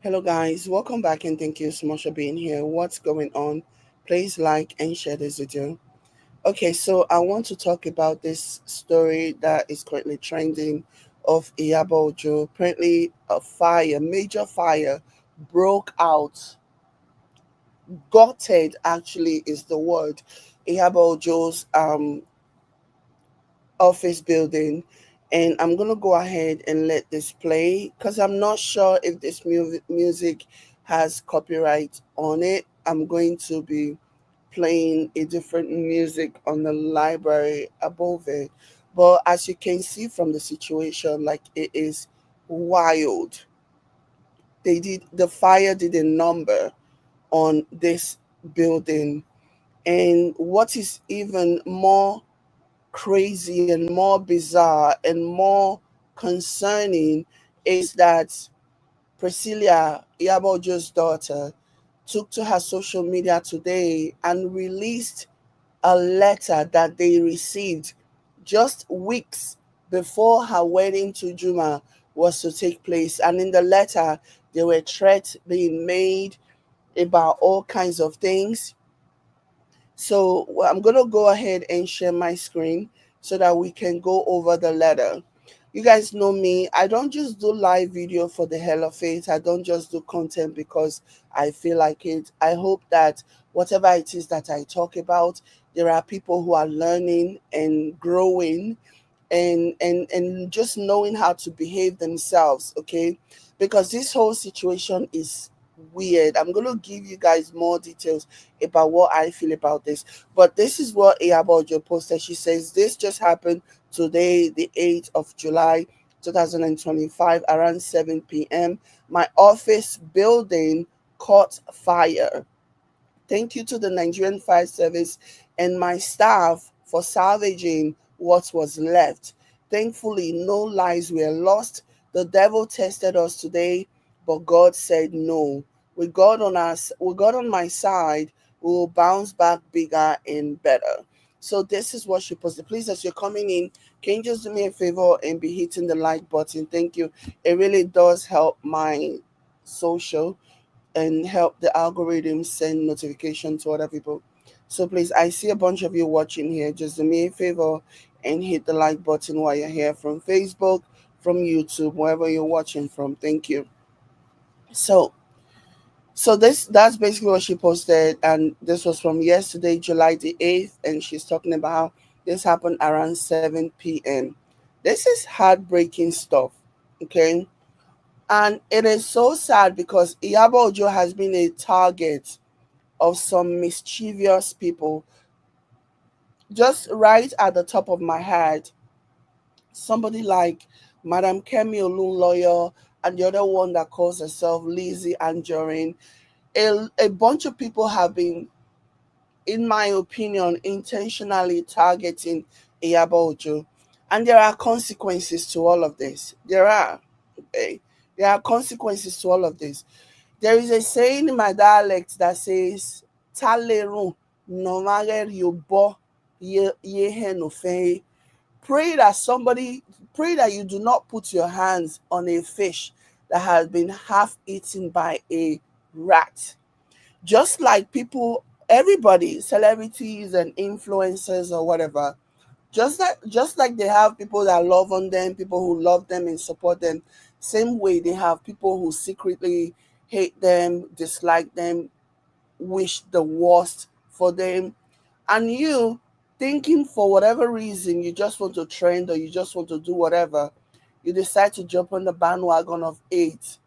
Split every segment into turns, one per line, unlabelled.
Hello, guys. Welcome back and thank you so much for being here. What's going on? Please like and share this video. Okay, so I want to talk about this story that is currently trending of Iyabo. Apparently, a fire, major fire, broke out. Gutted, actually, is the word. Iyabo's office building, and I'm gonna go ahead and let this play because I'm not sure if this music has copyright on it. I'm going to be playing a different music on the library above it, but as you can see from the situation, like, it is wild. The fire did a number on this building, and what is even more crazy and more bizarre and more concerning is that Priscilla, Iyabo's daughter, took to her social media today and released a letter that they received just weeks before her wedding to Juma was to take place. And in the letter, there were threats being made about all kinds of things. So I'm going to go ahead and share my screen so that we can go over the letter. You guys know me. I don't just do live video for the hell of it. I don't just do content because I feel like it. I hope that whatever it is that I talk about, there are people who are learning and growing and just knowing how to behave themselves, okay? Because this whole situation is weird. I'm going to give you guys more details about what I feel about this. But this is what Iyabo posted. She says this just happened today, the 8th of July 2025, around 7 p.m. My office building caught fire. Thank you to the Nigerian Fire Service and my staff for salvaging what was left. Thankfully, no lives were lost. The devil tested us today, but God said no. With God on us, with God on my side, we will bounce back bigger and better. So this is what she posted. Please, as you're coming in, can you just do me a favor and be hitting the like button? Thank you. It really does help my social and help the algorithm send notification to other people. So please, I see a bunch of you watching here. Just do me a favor and hit the like button while you're here from Facebook, from YouTube, wherever you're watching from. Thank you. So that's basically what she posted, and this was from yesterday, July the 8th, and she's talking about how this happened around 7 p.m. This is heartbreaking stuff. Okay. And it is so sad because Iyabo Ojo has been a target of some mischievous people. Just right at the top of my head, somebody like Madam Kemi Olunloyo and the other one that calls herself Lizzie Anjorin. A bunch of people have been, in my opinion, intentionally targeting Iyabo Ojo. And there are consequences to all of this. There are. Okay? There are consequences to all of this. There is a saying in my dialect that says, Talerun no mager yobo ye no fe. Pray that you do not put your hands on a fish that has been half eaten by a rat. Just like people, everybody, celebrities and influencers or whatever, just like they have people that love on them, people who love them and support them, same way they have people who secretly hate them, dislike them, wish the worst for them. And you, thinking for whatever reason you just want to trend or you just want to do whatever, you decide to jump on the bandwagon of hate,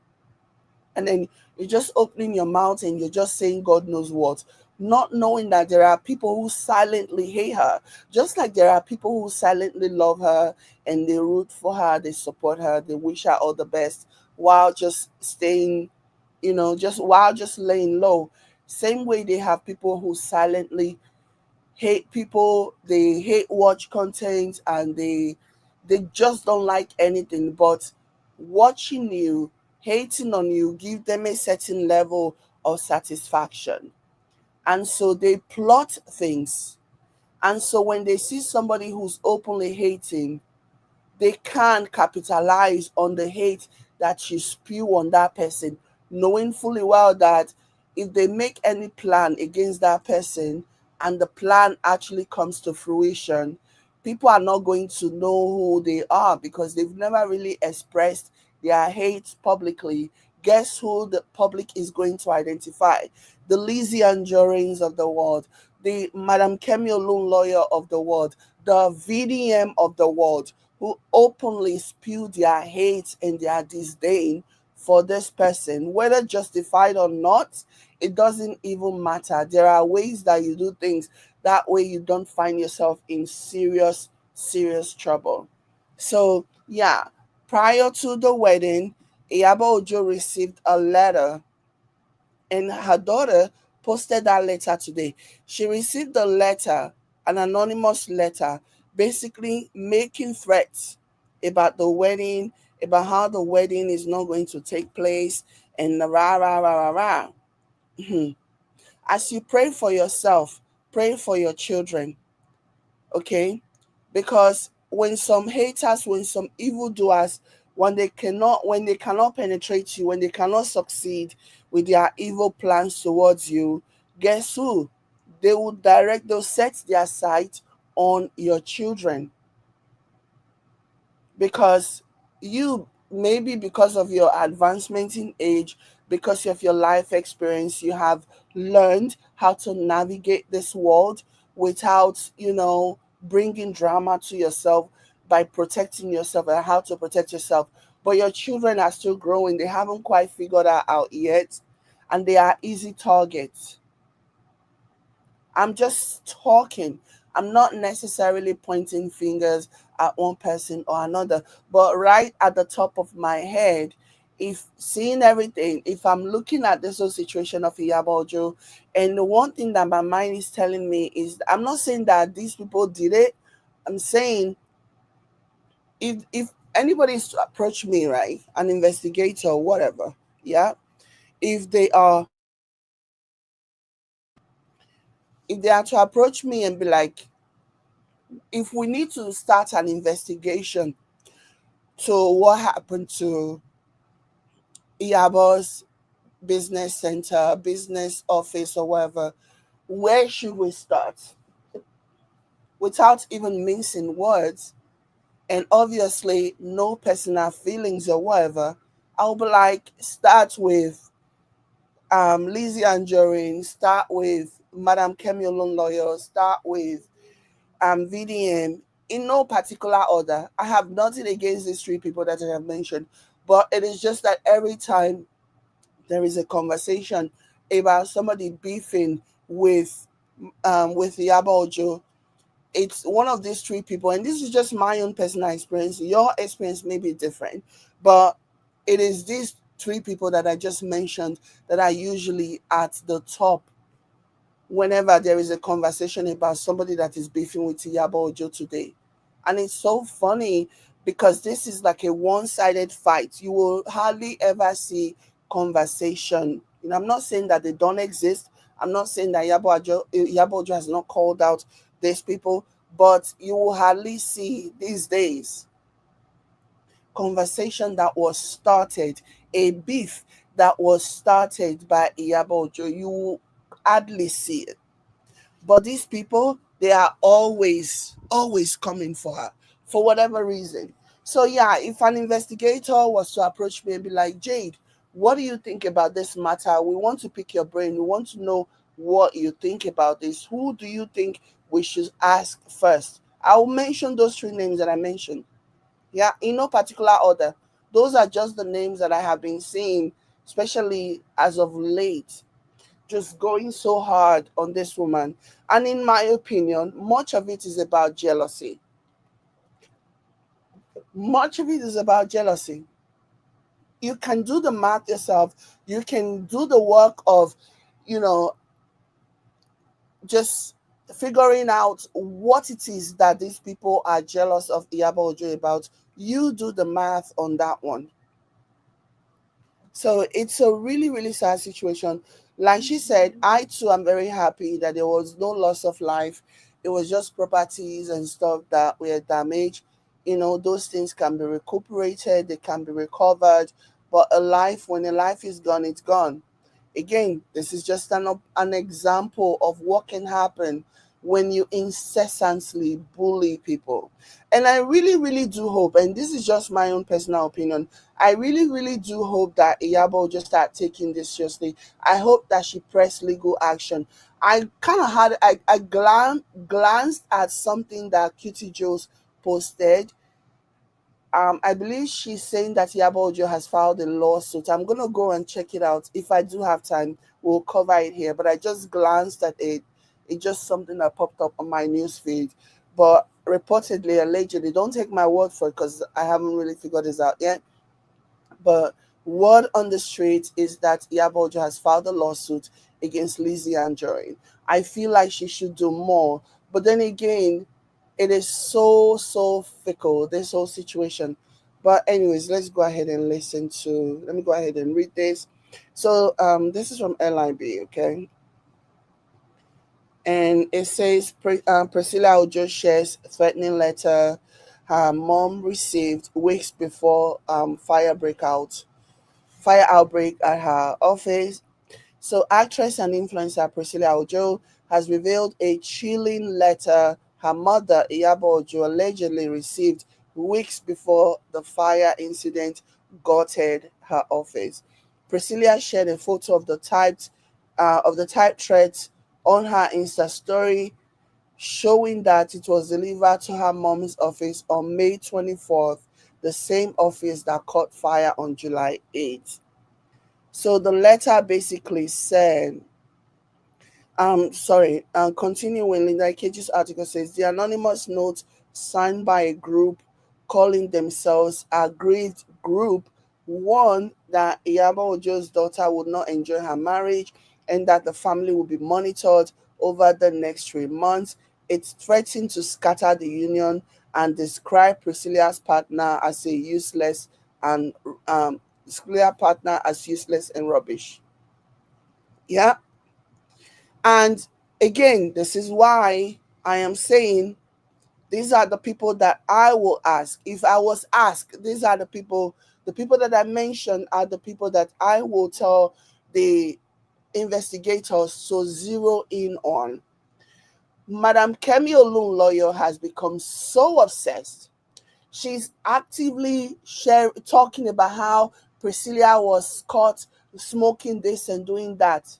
and then you're just opening your mouth and you're just saying God knows what, not knowing that there are people who silently hate her, just like there are people who silently love her and they root for her, they support her, they wish her all the best while just staying, just while just laying low. Same way they have people who silently hate people, they hate watch content, and they just don't like anything but watching you, hating on you, give them a certain level of satisfaction. And so they plot things. And so when they see somebody who's openly hating, they can capitalize on the hate that you spew on that person knowing fully well that if they make any plan against that person and the plan actually comes to fruition, people are not going to know who they are because they've never really expressed their hate publicly. Guess who the public is going to identify? The Lizzie Anjorins of the world, the Madam Kemi Olun lawyer of the world, the VDM of the world, who openly spew their hate and their disdain for this person, whether justified or not. It doesn't even matter. There are ways that you do things that way you don't find yourself in serious, serious trouble. So, yeah, prior to the wedding, Iyabo Ojo received a letter, and her daughter posted that letter today. She received a letter, an anonymous letter, basically making threats about the wedding, about how the wedding is not going to take place, and rah, rah, rah, rah, rah. As you pray for yourself, pray for your children, okay? Because when some haters, when some evildoers, when they cannot penetrate you, when they cannot succeed with their evil plans towards you, guess who? They'll set their sight on your children, because you, maybe because of your advancement in age, because of your life experience, you have learned how to navigate this world without, bringing drama to yourself, by protecting yourself and how to protect yourself. But your children are still growing, they haven't quite figured that out yet, and they are easy targets. I'm just talking. I'm not necessarily pointing fingers at one person or another, but right at the top of my head, if seeing everything, if I'm looking at this whole situation of Iyabo, and the one thing that my mind is telling me is, I'm not saying that these people did it. I'm saying, if anybody is to approach me, right, an investigator or whatever, yeah, if they are if they are to approach me and be like, if we need to start an investigation to what happened to Iyabo's business center, business office, or whatever, where should we start? Without even mincing words, and obviously no personal feelings or whatever, I'll be like, start with Lizzie Anjorin, start with Madam Kemi Olun lawyer, start with VDM, in no particular order. I have nothing against these three people that I have mentioned, but it is just that every time there is a conversation about somebody beefing with Iyabo Ojo, it's one of these three people, and this is just my own personal experience. Your experience may be different, but it is these three people that I just mentioned that are usually at the top whenever there is a conversation about somebody that is beefing with Iyabo Ojo today. And it's so funny because this is like a one-sided fight. You will hardly ever see conversation. I'm not saying that they don't exist. I'm not saying that Iyabo Ojo has not called out these people, but you will hardly see these days conversation that was started, a beef that was started by Iyabo Ojo. You will hardly see it. But these people, they are always, always coming for her for whatever reason. So, yeah, if an investigator was to approach me and be like, Jade, what do you think about this matter? We want to pick your brain. We want to know what you think about this. Who do you think we should ask first? I'll mention those three names that I mentioned. Yeah, in no particular order. Those are just the names that I have been seeing, especially as of late, just going so hard on this woman. And in my opinion, much of it is about jealousy. Much of it is about jealousy. You can do the math yourself. You can do the work of, you know, just figuring out what it is that these people are jealous of Iyabo Ojo about. You do the math on that one. So it's a really, really sad situation. Like she said, I too am very happy that there was no loss of life. It was just properties and stuff that were damaged. Those things can be recuperated, they can be recovered. But a life, when a life is gone, it's gone. Again, this is just an example of what can happen when you incessantly bully people. And I really, really do hope, and this is just my own personal opinion, I really, really do hope that Iyabo will just start taking this seriously. I hope that she press legal action. I kind of had, glanced at something that Cutie Joes posted. I believe she's saying that Iyabo has filed a lawsuit. I'm gonna go and check it out. If I do have time, we'll cover it here. But I just glanced at it. It's just something that popped up on my news feed. But reportedly, allegedly, don't take my word for it because I haven't really figured this out yet. But word on the street is that Iyabo has filed a lawsuit against Lizzie Anjorin. I feel like she should do more. But then again, it is so fickle, this whole situation. But anyways, let's go ahead and listen to, let me go ahead and read this. So this is from LIB, okay? And it says Priscilla Ojo shares threatening letter her mom received weeks before fire outbreak at her office. So, actress and influencer Priscilla Ojo has revealed a chilling letter her mother, Iyabo Ojo, allegedly received weeks before the fire incident gutted her office. Priscilla shared a photo of the typed threats on her Insta story, showing that it was delivered to her mom's office on May 24th, the same office that caught fire on July 8th. So the letter basically said, continuing, Linda Cage's article says the anonymous note signed by a group calling themselves Aggrieved Group warned that Iyabo Ojo's daughter would not enjoy her marriage and that the family would be monitored over the next 3 months. It threatened to scatter the union and describe Priscilla's partner as a useless and Priscilla's partner as useless and rubbish. Yeah, and again, this is why I am saying these are the people that I will ask. If I was asked, these are the people that I mentioned are the people that I will tell the investigators to zero in on. Madam Kemi Olun lawyer has become so obsessed. She's actively talking about how Priscilla was caught smoking this and doing that.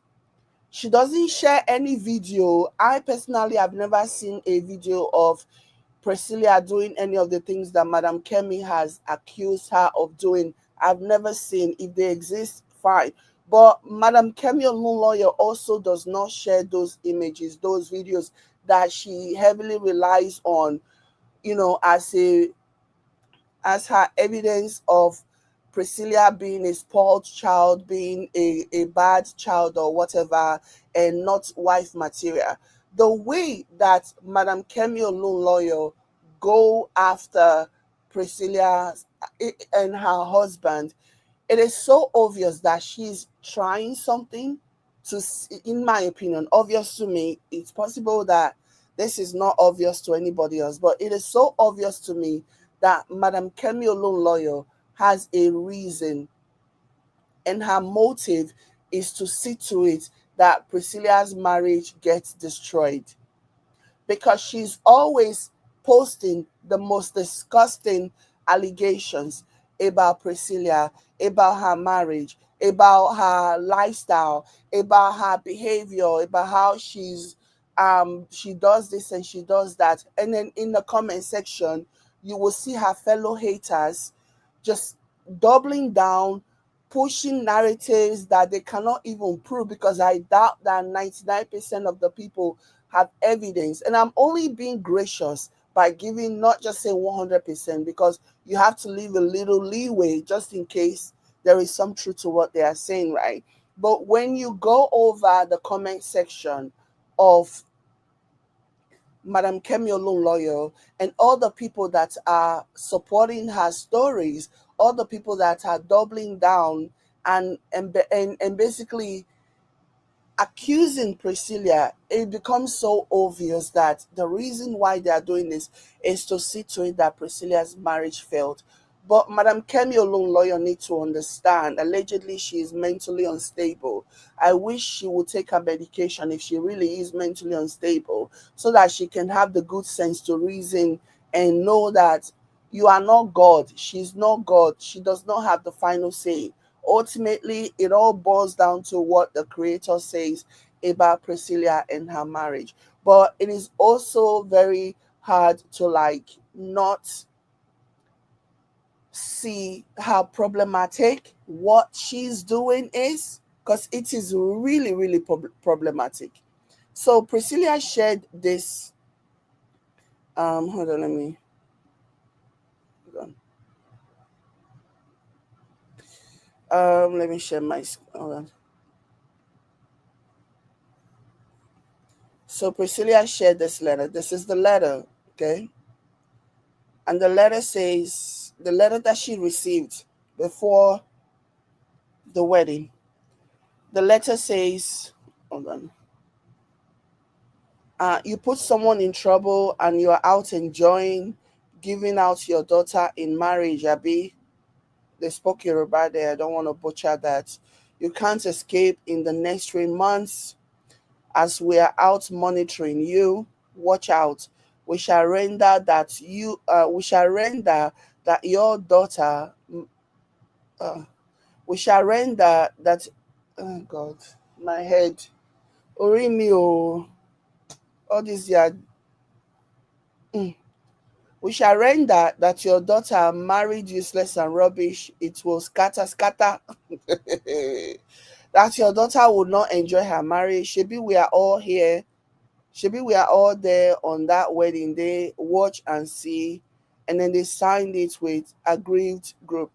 She doesn't share any video. I personally have never seen a video of Priscilla doing any of the things that Madam Kemi has accused her of doing. I've never seen. If they exist, fine. But Madam Kemi lawyer also does not share those images, those videos that she heavily relies on, as her evidence of Priscilla being a spoiled child, being a bad child or whatever, and not wife material. The way that Madam Kemi lawyer go after Priscilla and her husband, it is so obvious that she's trying something in my opinion, obvious to me. It's possible that this is not obvious to anybody else, but it is so obvious to me that Madam Kemi lawyer has a reason, and her motive is to see to it that Priscilla's marriage gets destroyed, because she's always posting the most disgusting allegations about Priscilla, about her marriage, about her lifestyle, about her behavior, about how she does this and she does that. And then in the comment section, you will see her fellow haters just doubling down, pushing narratives that they cannot even prove, because I doubt that 99% of the people have evidence. And I'm only being gracious by giving, not just saying 100%, because you have to leave a little leeway just in case there is some truth to what they are saying, right? But when you go over the comment section of Madam Kemi lawyer and all the people that are supporting her stories, all the people that are doubling down and basically accusing Priscilla, it becomes so obvious that the reason why they are doing this is to see to it that Priscilla's marriage failed. But Madam Kemi Olun lawyer needs to understand. Allegedly, she is mentally unstable. I wish she would take her medication if she really is mentally unstable, so that she can have the good sense to reason and know that you are not God. She's not God. She does not have the final say. Ultimately, it all boils down to what the Creator says about Priscilla and her marriage. But it is also very hard to not see how problematic what she's doing is, because it is really, really problematic. So Priscilla shared this. Hold on, hold let me share my. Hold on. So Priscilla shared this letter. This is the letter, okay? And the letter that she received before the wedding. The letter says, hold on. You put someone in trouble and you're out enjoying giving out your daughter in marriage, Abi. They spoke Yoruba there. I don't want to butcher that. You can't escape in the next 3 months as we are out monitoring you. Watch out. We shall render that your daughter, uh, we shall render that, oh God, my head. Orimi, oh, all this, yeah. We shall render that your daughter married useless and rubbish. It will scatter, scatter. That your daughter would not enjoy her marriage. Maybe we are all here. Maybe we are all there on that wedding day. Watch and see. And then they signed it with aggrieved group.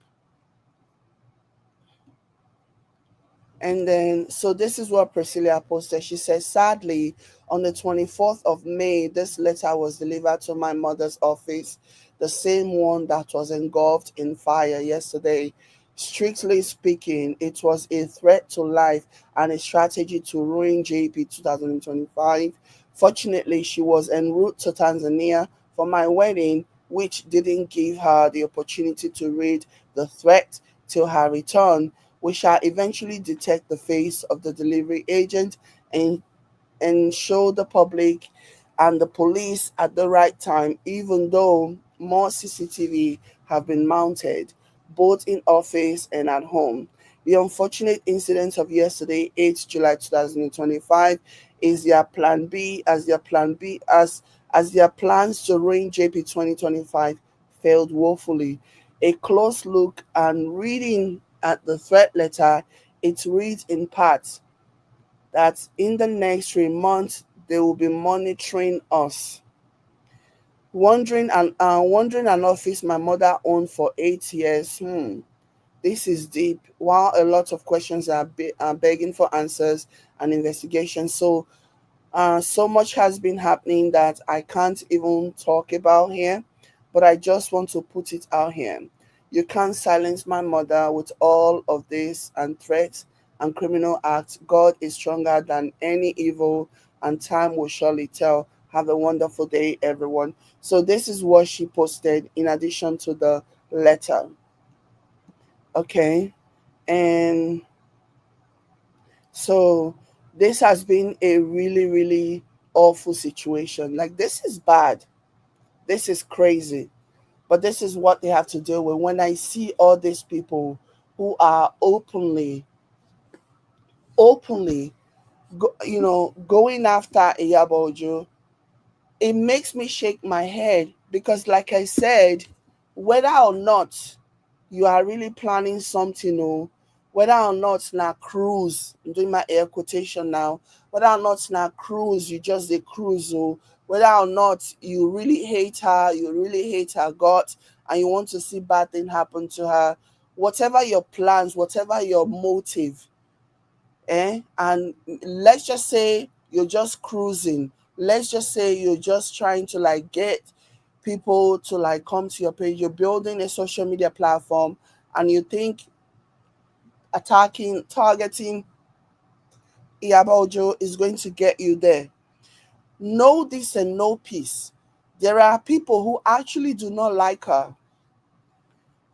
And then, so this is what Priscilla posted. She says, sadly, on the 24th of May, this letter was delivered to my mother's office, the same one that was engulfed in fire yesterday. Strictly speaking, it was a threat to life and a strategy to ruin JP 2025. Fortunately, she was en route to Tanzania for my wedding, which didn't give her the opportunity to read the threat till her return. We shall eventually detect the face of the delivery agent and show the public and the police at the right time, even though more CCTV have been mounted, both in office and at home. The unfortunate incident of yesterday, 8th July 2025, is their plan B as their plans to ruin JP 2025 failed woefully. A close look and reading at the threat letter, it reads in part that in the next 3 months they will be monitoring us. Wondering an office my mother owned for 8 years. This is deep. While a lot of questions are begging for answers and investigation, so much has been happening that I can't even talk about here, but I just want to put it out here. You can't silence my mother with all of this and threats and criminal acts. God is stronger than any evil, and time will surely tell. Have a wonderful day, everyone. So, this is what she posted in addition to the letter. Okay. And so, this has been a really, really awful situation. Like, this is bad. This is crazy. But this is what they have to deal with. When I see all these people who are openly, going after Iyabo, it makes me shake my head because, like I said, whether or not you are really planning something, or whether or not na cruise, I'm doing my air quotation now, whether or not na cruise, you just a cruise, or whether or not you really hate her, you really hate her guts, and you want to see bad thing happen to her, whatever your plans, whatever your motive, and let's just say you're just cruising, let's just say you're just trying to get people to come to your page, you're building a social media platform, and you think targeting Iyabo is going to get you there. Know this and know peace. There are people who actually do not like her,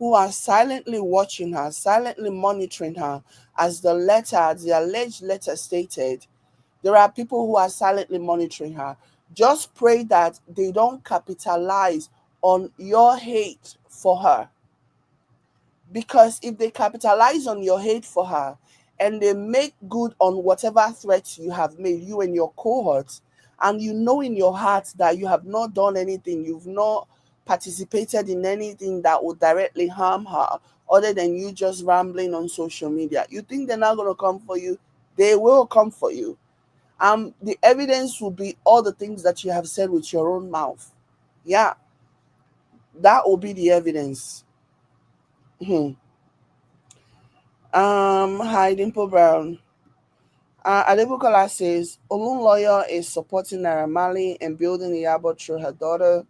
who are silently watching her, silently monitoring her, as the alleged letter stated. There are people who are silently monitoring her. Just pray that they don't capitalize on your hate for her. Because if they capitalize on your hate for her and they make good on whatever threats you have made, you and your cohorts, and you know in your heart that you have not done anything, you've not participated in anything that would directly harm her other than you just rambling on social media, you think they're not going to come for you? They will come for you. The evidence will be all the things that you have said with your own mouth. Yeah, that will be the evidence. Hmm. Hi, Dimple Brown. Adebukola says Olunloyo is supporting Naira and building Iyabo through her daughter.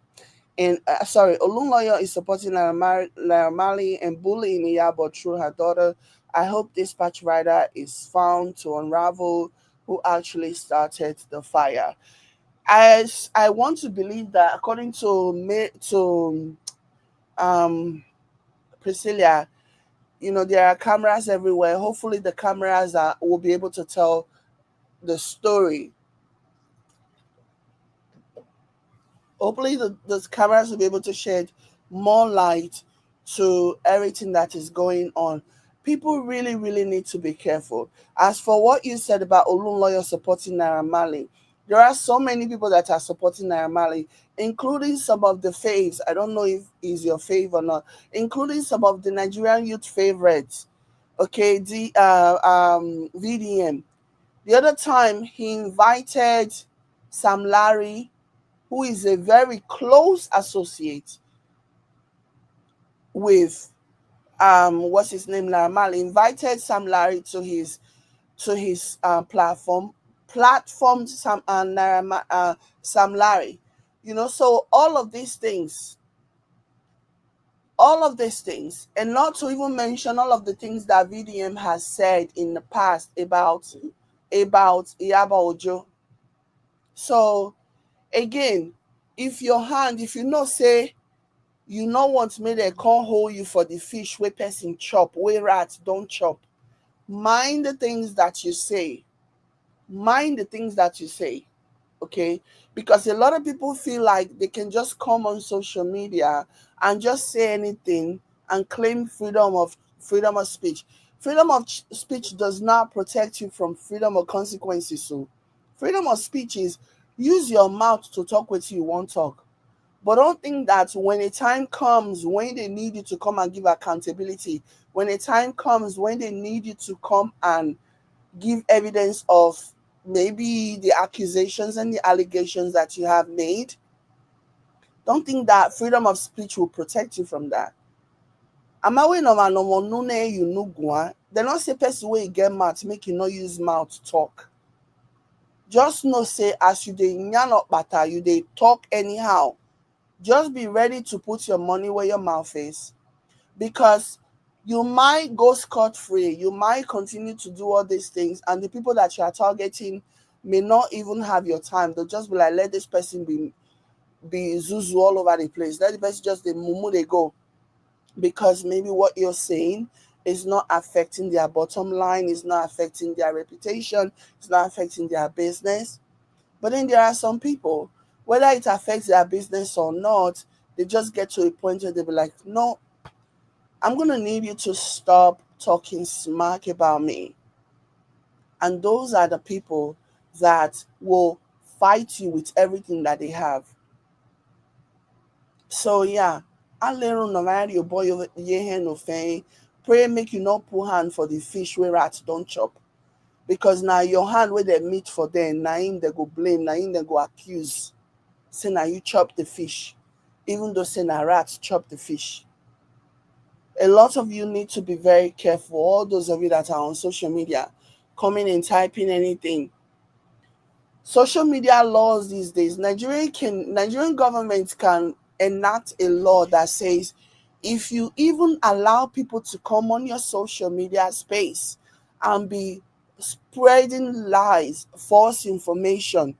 And sorry, Olunloyo is supporting Naira and bullying Iyabo through her daughter. I hope this patch rider is found to unravel who actually started the fire. As I want to believe that, according to um Priscilla, there are cameras everywhere. Hopefully, the cameras will be able to tell the story. Hopefully, the cameras will be able to shed more light to everything that is going on. People really, really need to be careful. As for what you said about Olunloyo supporting Naira Marley, there are so many people that are supporting Naira Marley, including some of the faves. I don't know if he's your fave or not, including some of the Nigerian youth favorites. Okay, the VDM. The other time he invited Sam Larry, who is a very close associate with what's his name, Laramal, invited Sam Larry to his platformed Sam Larry. So all of these things, and not to even mention all of the things that VDM has said in the past about Iyabo Ojo. So again, if you know say you no want make dem come hold you for the fish wey person chop, wey rat don chop, mind the things that you say. Mind the things that you say. Okay, because a lot of people feel like they can just come on social media and just say anything and claim freedom of speech. Freedom of speech does not protect you from freedom of consequences. So freedom of speech is use your mouth to talk what you want talk. But don't think that when a time comes when they need you to come and give accountability, when a time comes when they need you to come and give evidence of maybe the accusations and the allegations that you have made, don't think that freedom of speech will protect you from that. Amawe no ma no mo nune you no gwa. They not say person wey get mouth make you not use mouth talk. Just know say as you dey yarn up bata, you dey talk anyhow. Just be ready to put your money where your mouth is, because you might go scot-free. You might continue to do all these things, and the people that you are targeting may not even have your time. They'll just be like, let this person be zuzu all over the place. Let the person just the mumu they go, because maybe what you're saying is not affecting their bottom line, is not affecting their reputation, it's not affecting their business. But then there are some people, whether it affects their business or not, they just get to a point where they'll be like, no, I'm going to need you to stop talking smack about me. And those are the people that will fight you with everything that they have. So, yeah, I learn no matter your boy over here no fame. Pray make you not put hand for the fish where rats don't chop. Because now your hand where they meet for them, now him they go blame, now him they go accuse. Say now you chop the fish. Even though say now rats chop the fish. A lot of you need to be very careful. All those of you that are on social media, coming and typing anything. Social media laws these days, Nigerian government can enact a law that says if you even allow people to come on your social media space and be spreading lies, false information,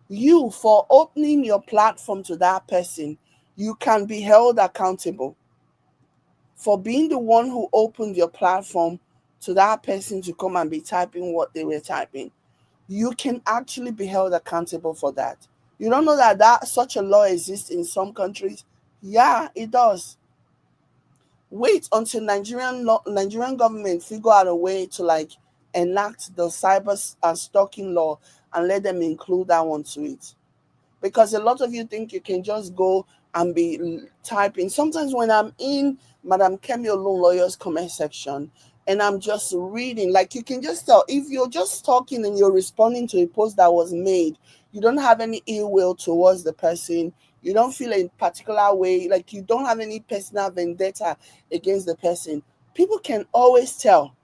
you for opening your platform to that person, you can be held accountable. for being the one who opened your platform to that person to come and be typing what they were typing. You can actually be held accountable for that. You don't know that such a law exists in some countries? Yeah, it does. Wait until Nigerian government figure out a way to like enact the cyber stalking law and let them include that one to it. Because a lot of you think you can just go and be typing. Sometimes when I'm in Madam Kemi Olun lawyer's comment section and I'm just reading, like you can just tell if you're just talking and you're responding to a post that was made, you don't have any ill will towards the person. You don't feel a particular way, like you don't have any personal vendetta against the person. People can always tell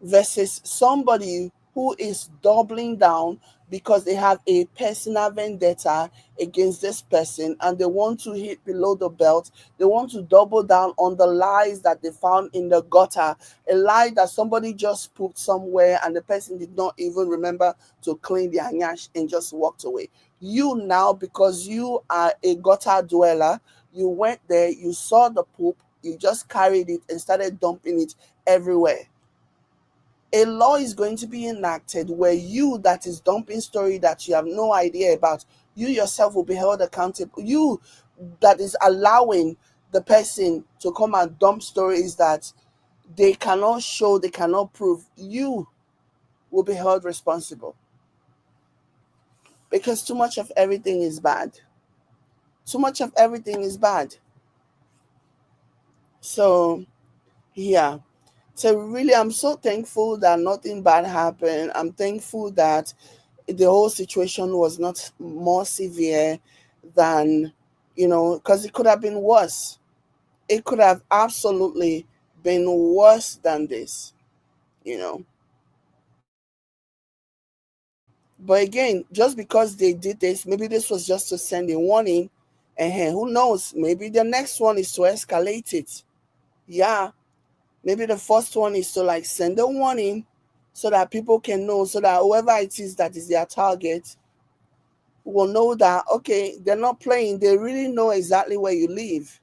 versus somebody who is doubling down because they have a personal vendetta against this person and they want to hit below the belt. They want to double down on the lies that they found in the gutter, a lie that somebody just put somewhere and the person did not even remember to clean their nyash and just walked away. You now, because you are a gutter dweller, you went there, you saw the poop, you just carried it and started dumping it everywhere. A law is going to be enacted where you that is dumping story that you have no idea about, you yourself will be held accountable. You that is allowing the person to come and dump stories that they cannot show, they cannot prove, you will be held responsible. Because too much of everything is bad. Too much of everything is bad. So, yeah. So really, I'm so thankful that nothing bad happened. I'm thankful that the whole situation was not more severe than, because it could have been worse. It could have absolutely been worse than this, you know. But again, just because they did this, maybe this was just to send a warning. And who knows? Maybe the next one is to escalate it. Yeah. Maybe the first one is to like send a warning so that people can know, so that whoever it is that is their target will know that, okay, they're not playing. They really know exactly where you live.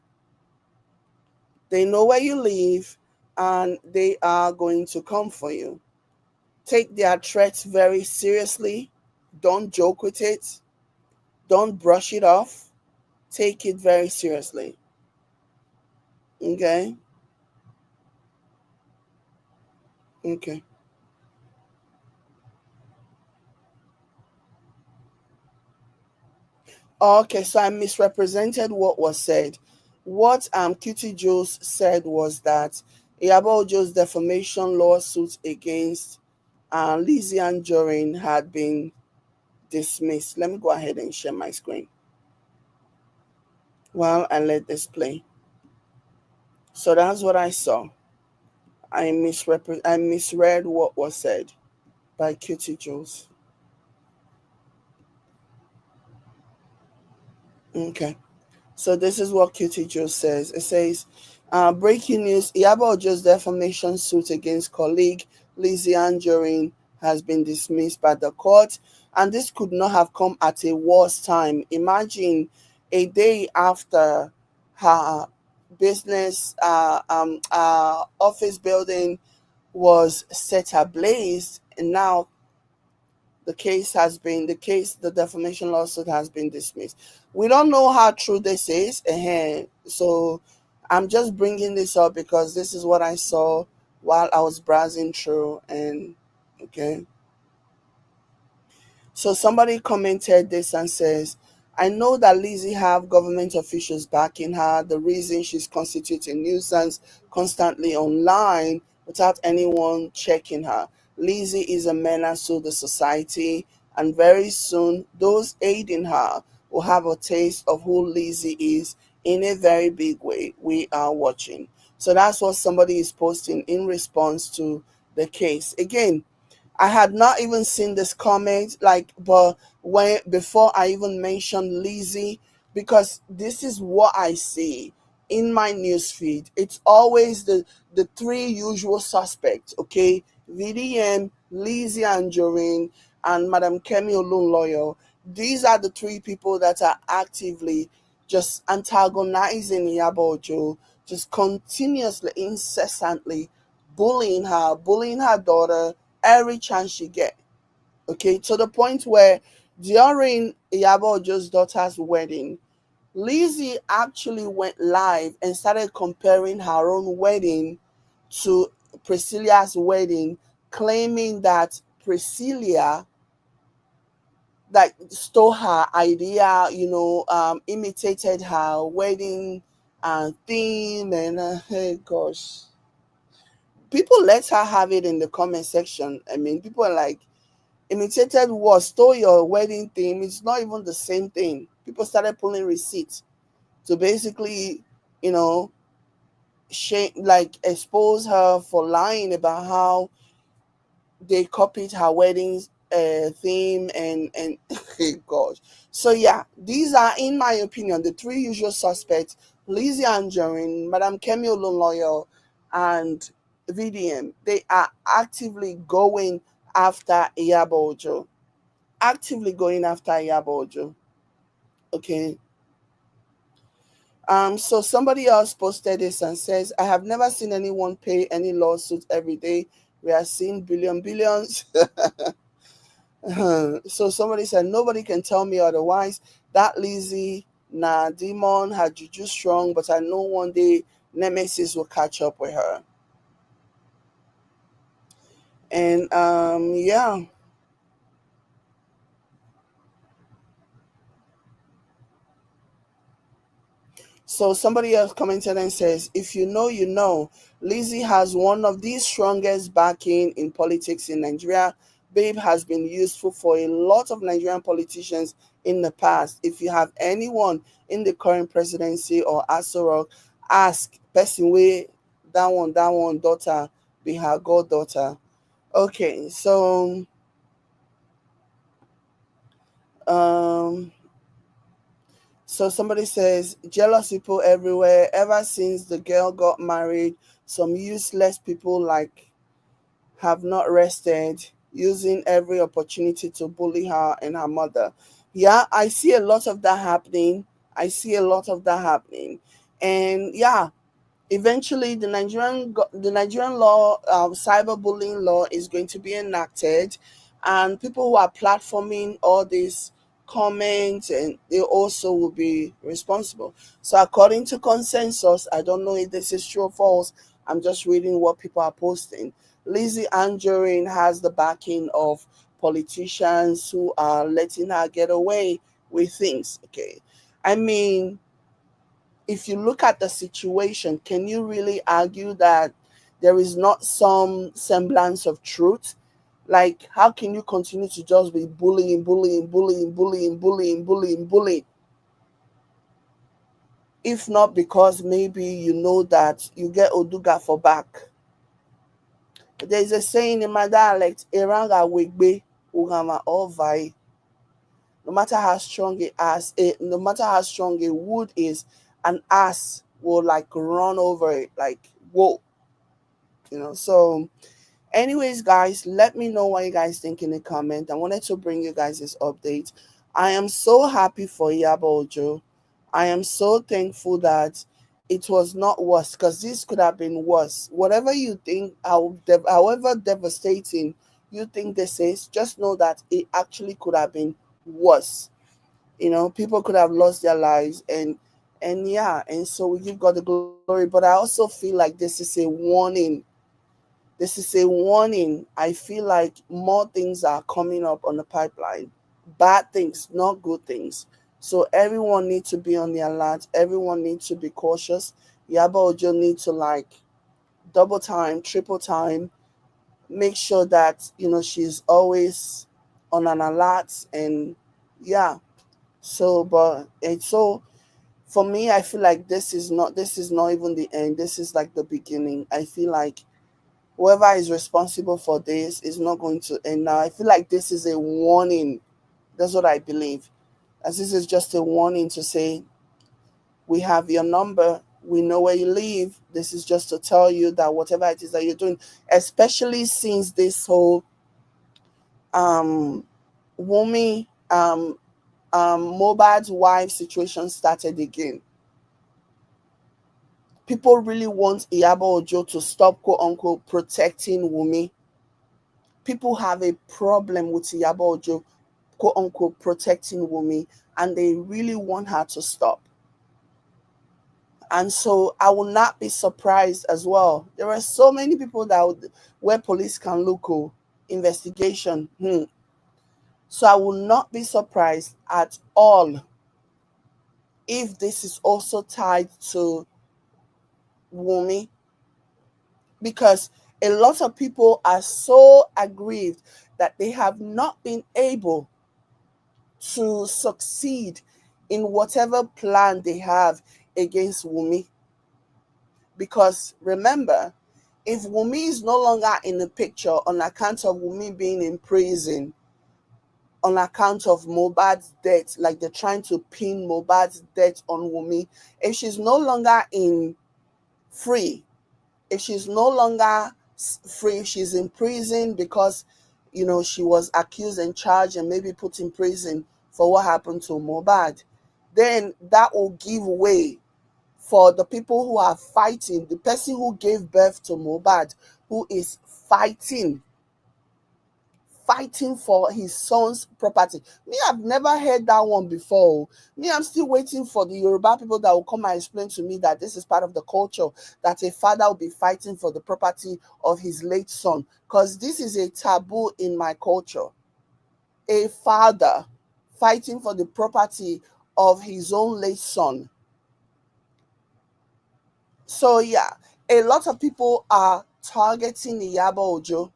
They know where you live and they are going to come for you. Take their threats very seriously. Don't joke with it. Don't brush it off. Take it very seriously. Okay? Okay. Okay, so I misrepresented what was said. What Cutie Jules said was that Iyabo Ojo's defamation lawsuit against Lizzie and Jorin had been dismissed. Let me go ahead and share my screen while I let this play. So that's what I saw. I misread what was said by Cutie Jules. Okay. So this is what Cutie Joe says. It says, breaking news, Iyabo Ojo's defamation suit against colleague Lizzie Anjorin has been dismissed by the court, and this could not have come at a worse time. Imagine a day after her business office building was set ablaze, and now the defamation lawsuit has been dismissed. We don't know how true this is, so I'm just bringing this up because this is what I saw while I was browsing through, and okay. So somebody commented this and says, I know that Lizzie have government officials backing her. The reason she's constituting nuisance constantly online without anyone checking her. Lizzie is a menace to the society, and very soon those aiding her will have a taste of who Lizzie is in a very big way. We are watching. So that's what somebody is posting in response to the case. Again, I had not even seen this comment, like, but when before I even mentioned Lizzie, because this is what I see in my newsfeed. It's always the three usual suspects, okay? VDM, Lizzie Anjorin, and Madam Kemi Olunloyo. These are the three people that are actively just antagonizing Iyabo Ojo, just continuously, incessantly bullying her daughter every chance she get. Okay, to the point where during Iyabo Ojo's daughter's wedding, Lizzie actually went live and started comparing her own wedding to Priscilla's wedding, claiming that Priscilla like stole her idea, imitated her wedding theme, and hey gosh, people let her have it in the comment section. I mean, people are like, imitated what? Stole your wedding theme? It's not even the same thing. People started pulling receipts to basically, you know, shame, like expose her for lying about how they copied her wedding theme and gosh. So yeah, these are, in my opinion, the three usual suspects: Lizzie Anjorin, Madam Kemi Olunloyo, and VDM. They are actively going after Iyabo Ojo. Actively going after Iyabo Ojo. Okay. So somebody else posted this and says, I have never seen anyone pay any lawsuit every day. We are seeing billions. So somebody said, nobody can tell me otherwise. That Lizzie, nah, demon, her juju strong, but I know one day Nemesis will catch up with her. And yeah. So somebody else commented and says, if you know, you know. Lizzie has one of the strongest backing in politics in Nigeria. Babe has been useful for a lot of Nigerian politicians in the past. If you have anyone in the current presidency or Aso, ask person way that one daughter be her goddaughter. Okay, so um so somebody says, jealous people everywhere. Ever since the girl got married, some useless people like have not rested, using every opportunity to bully her and her mother. Yeah, I see a lot of that happening. I see a lot of that happening. And yeah, eventually the Nigerian law, cyberbullying law, is going to be enacted, and people who are platforming all these comments, and they also will be responsible. So according to consensus, I don't know if this is true or false, I'm just reading what people are posting. Lizzie Anjorin has the backing of politicians who are letting her get away with things. Okay, I mean, if you look at the situation, can you really argue that there is not some semblance of truth? Like, how can you continue to just be bullying, if not because maybe you know that you get Oduga for back? There is a saying in my dialect, Eranga Wigbe Ugama Ovai. No matter how strong a wood is, an ass will like run over it, like whoa, So anyways, guys, let me know what you guys think in the comment. I wanted to bring you guys this update. I am so happy for Iyabo Ojo. I am so thankful that it was not worse, because this could have been worse. Whatever you think, however devastating you think this is, just know that it actually could have been worse. People could have lost their lives, and yeah, and so we give God the glory. But I also feel like this is a warning. This is a warning. I feel like more things are coming up on the pipeline. Bad things, not good things. So everyone needs to be on the alert. Everyone needs to be cautious. Iyabo Ojo needs to like double time, triple time, make sure that she's always on an alert. And yeah. So, but it's so for me, I feel like this is not even the end. This is like the beginning. I feel like whoever is responsible for this is not going to end now. I feel like this is a warning. That's what I believe. As this is just a warning to say, we have your number. We know where you live. This is just to tell you that whatever it is that you're doing, especially since this whole um Wumi Mohbad's wife situation started again. People really want Iyabo Ojo to stop, quote unquote, protecting Wunmi. People have a problem with Iyabo Ojo, quote unquote, protecting Wunmi, and they really want her to stop. And so I will not be surprised as well. There are so many people that where police can look, oh, investigation. So I will not be surprised at all if this is also tied to Wunmi, because a lot of people are so aggrieved that they have not been able to succeed in whatever plan they have against Wunmi. Because remember, if Wunmi is no longer in the picture on account of Wunmi being in prison, on account of Mohbad's death, like they're trying to pin Mohbad's death on Wunmi, if she's no longer in free, if she's no longer free, she's in prison because, she was accused and charged and maybe put in prison for what happened to Mohbad, then that will give way for the people who are fighting, the person who gave birth to Mohbad, who is fighting for his son's property. Me, I've never heard that one before. Me, I'm still waiting for the Yoruba people that will come and explain to me that this is part of the culture, that a father will be fighting for the property of his late son. Because this is a taboo in my culture. A father fighting for the property of his own late son. So yeah, a lot of people are targeting Iyabo Ojo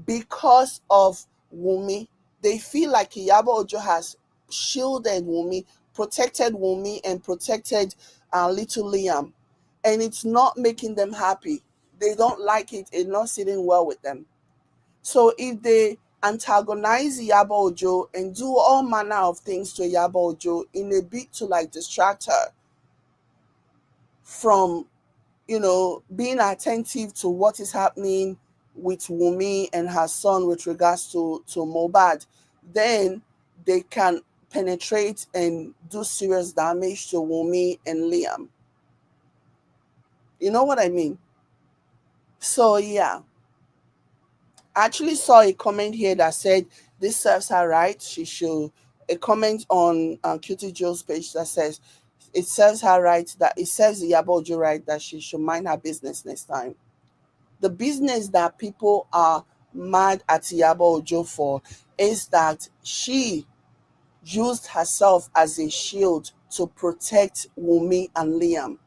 because of Wunmi. They feel like Iyabo Ojo has shielded Wunmi, protected Wunmi, and protected little Liam. And it's not making them happy. They don't like it. It's not sitting well with them. So if they antagonize Iyabo Ojo and do all manner of things to Iyabo Ojo in a bid to like distract her from, being attentive to what is happening with Wunmi and her son with regards to Mohbad, then they can penetrate and do serious damage to Wunmi and Liam. You know what I mean? So yeah, I actually saw a comment here that said this serves her right. She should, a comment on Cutie Joe's page that says it serves her right, that it serves Iyabo Ojo right that she should mind her business next time. The business that people are mad at Iyabo Ojo for is that she used herself as a shield to protect Wunmi and Liam,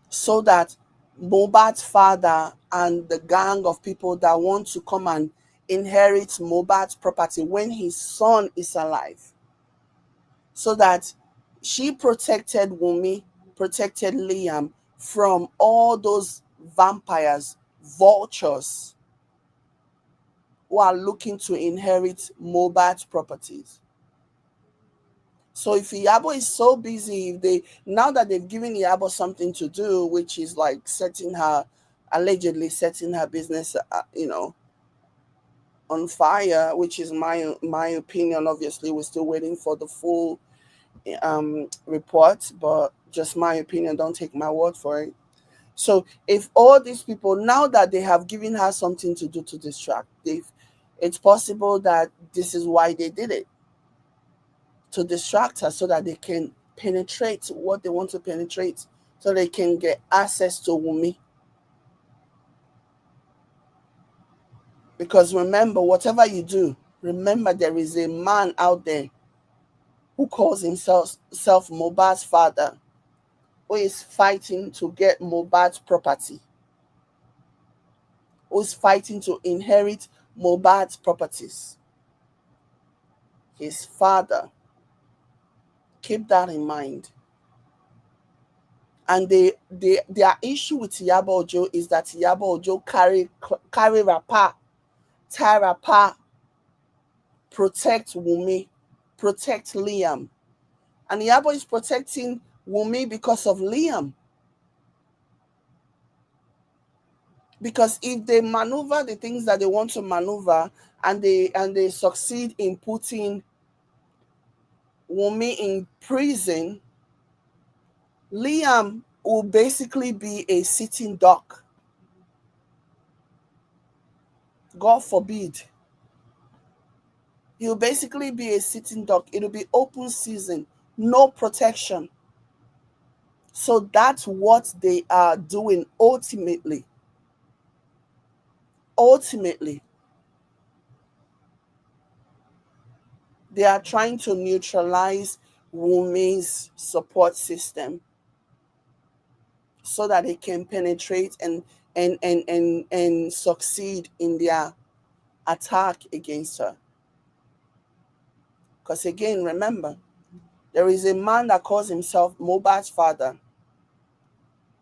so that Mohbad's father and the gang of people that want to come and inherit Mohbad's property when his son is alive, so that she protected Wunmi, protected Liam from all those vampires, vultures who are looking to inherit Mohbad's properties. So if Iyabo is so busy, if they, now that they've given Iyabo something to do, which is like allegedly setting her business, on fire, which is my opinion. Obviously, we're still waiting for the full report, but just my opinion. Don't take my word for it. So if all these people, now that they have given her something to do to distract, it's possible that this is why they did it, to distract her so that they can penetrate what they want to penetrate, so they can get access to Wunmi. Because remember, whatever you do, remember there is a man out there who calls himself Mohbad's father, who is fighting to get Mohbad's property, who is fighting to inherit Mohbad's properties. His father. Keep that in mind. And their issue with Iyabo Ojo is that Iyabo Ojo carry wrapper, tie wrapper, protect Wunmi, protect Liam. And Iyabo is protecting Wunmi because of Liam. Because if they maneuver the things that they want to maneuver, and they succeed in putting Wunmi in prison, Liam will basically be a sitting duck. God forbid. He'll basically be a sitting duck. It'll be open season, no protection. So that's what they are doing ultimately. Ultimately, they are trying to neutralize Wumi's support system so that they can penetrate and succeed in their attack against her. Because again, remember, there is a man that calls himself Mohbad's father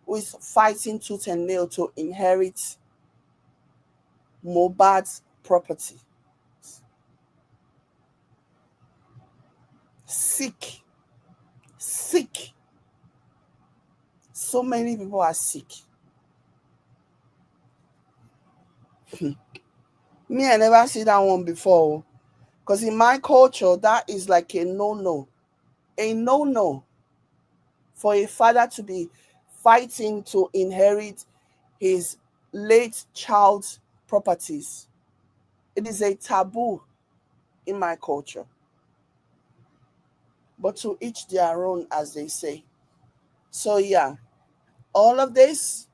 who is fighting tooth and nail to inherit Mohbad's property. Sick. Sick. So many people are sick. Me, I never see that one before. Because in my culture, that is like a no-no. A no-no for a father to be fighting to inherit his late child's properties. It is a taboo in my culture. But to each their own, as they say. So yeah, all of this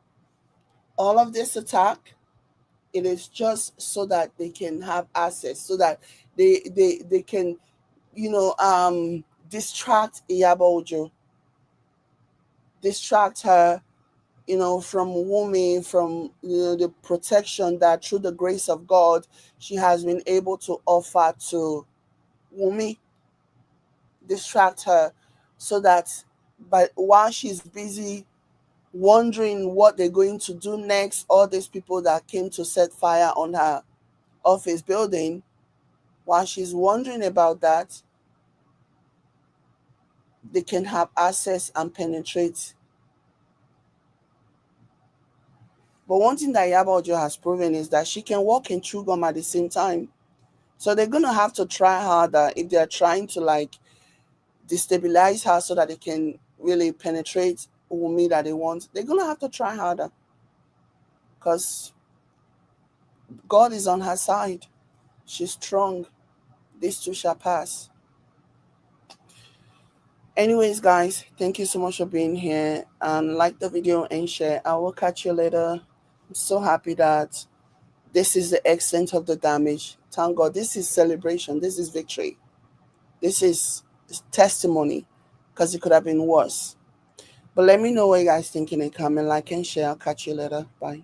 attack, it is just so that they can have access, so that they can, distract Iyabo Ojo, distract her, from Wumi, from the protection that through the grace of God she has been able to offer to Wumi, distract her so that but while she's busy wondering what they're going to do next, all these people that came to set fire on her office building, while she's wondering about that, they can have access and penetrate. But one thing that Iyabo Ojo has proven is that she can walk and chew gum at the same time. So they're going to have to try harder if they're trying to destabilize her so that they can really penetrate Wunmi that they want. They're going to have to try harder because God is on her side. She's strong. This too shall pass. Anyways, guys, thank you so much for being here. Like the video and share. I will catch you later. I'm so happy that this is the extent of the damage. Thank God. This is celebration. This is victory. This is testimony because it could have been worse. But let me know what you guys think in the comment. Like and share. I'll catch you later. Bye.